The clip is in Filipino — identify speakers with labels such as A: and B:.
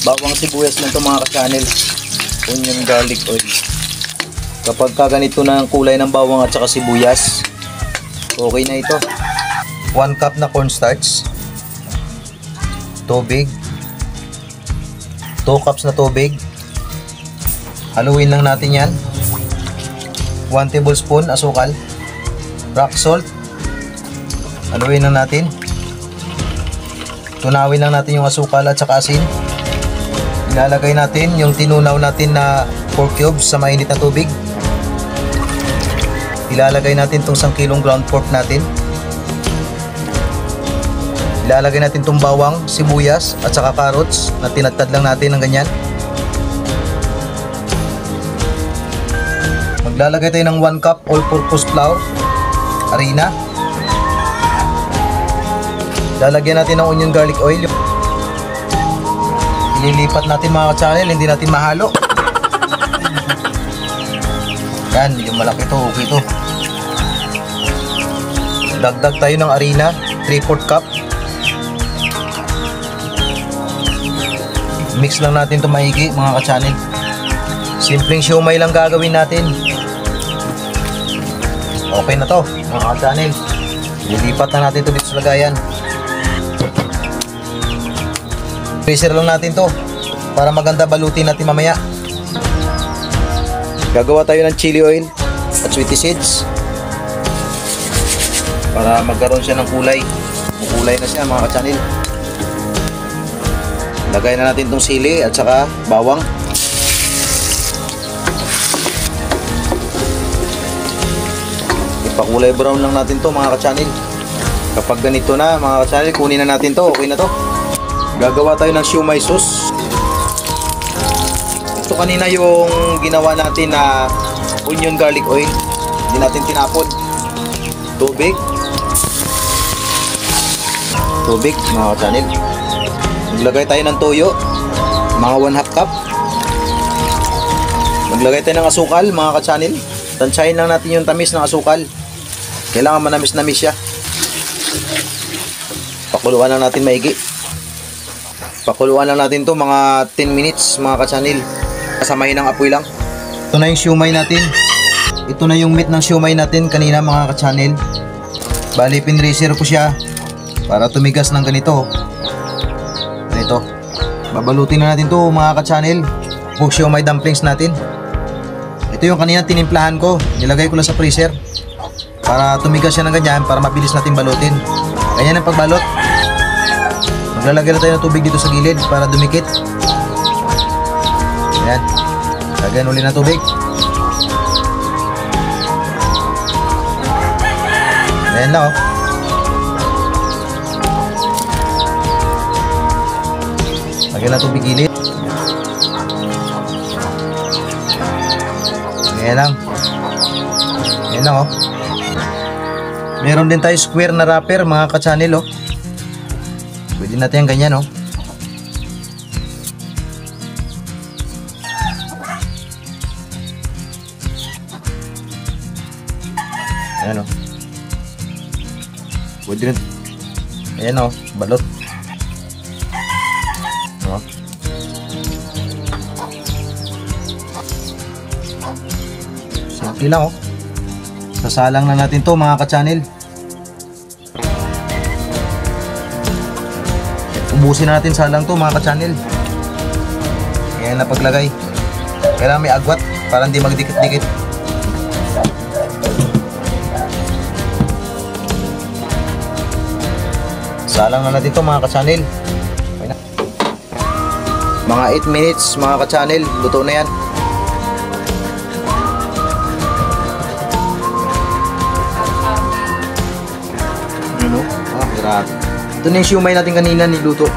A: bawang sibuyas lang ito mga ka-channel. Onion garlic oil. Kapag ganito na ang kulay ng bawang at saka sibuyas, okay na ito. 1 cup na cornstarch, tubig, 2 cups na tubig. Haluin lang natin yan. 1 tablespoon asukal, rock salt. Haluin lang natin. Tunawin lang natin yung asukal at saka asin. Ilalagay natin yung tinunaw natin na pork cubes sa mainit na tubig. Ilalagay natin itong 1 kilong ground pork natin. Ilalagay natin itong bawang, sibuyas at saka carrots na tinadtad lang natin ng ganyan. Maglalagay tayo ng 1 cup all-purpose flour, harina. Lalagyan natin ng onion garlic oil. Ililipat natin mga ka-channel, hindi natin mahalo. Yan, yung malaki to, okay to. Dagdag tayo ng harina, 3/4 cup. Mix lang natin ito maigi mga ka-channel. Simpleng siomay lang gagawin natin. Okay na to mga ka-channel. Lilipat na natin ito dito sa lagayan. Freezer lang natin to para maganda balutin natin mamaya. Gagawa tayo ng chili oil at sweetie seeds para magkaroon siya ng kulay. Kulay na siya mga ka-channel. Lagay na natin itong sili at saka bawang. Ipakulay brown lang natin to mga ka-channel. Kapag ganito na mga ka-channel, kunin na natin to. Okay na to. Gagawa tayo ng siomai sauce. Ito kanina yung ginawa natin na onion garlic oil. Hindi natin tinapon. Tubig. Tubig mga ka-channel. Maglagay tayo ng toyo. Mga 1/2 cup. Maglagay tayo ng asukal mga ka-channel. Tansyahin lang natin yung tamis ng asukal. Kailangan manamis-namis siya. Pakuluan lang natin maigi. Pakuluan lang natin to mga 10 minutes mga ka-channel. Kasamahin ng apoy lang. Ito na yung siomay natin. Ito na yung meat ng siomay natin kanina mga ka-channel. Bali pinreser ko siya para tumigas ng ganito. Ganito. Babalutin na natin to mga ka-channel. Pork siomay dumplings natin. Ito yung kanina tinimplahan ko. Nilagay ko lang sa freezer para tumigas siya ng ganyan para mabilis natin balutin. Ganyan ang pagbalot. Maglalagay na tayo ng tubig dito sa gilid para dumikit. Ayan. Lagyan ulit ng tubig. Ayan na oh. Lagyan ng tubig gilid. Ayan lang. Ayan lang oh. Meron din tayo square na wrapper mga ka-channel oh. Pwede natin yung ganyan oh. Ayan oh. Pwede rin. Ayan oh, balot oh. Simple lang oh. Sasalang na natin to mga ka-channel. Ubusin na natin salang to mga ka-channel. Ayan na paglagay. Kailangan may agwat para hindi magdikit-dikit. Salang na natin to mga ka-channel. Okay na. Mga 8 minutes mga ka-channel. Luto na yan. Ano? Ah, grabe. Ito na yung siomay natin kanina niluto.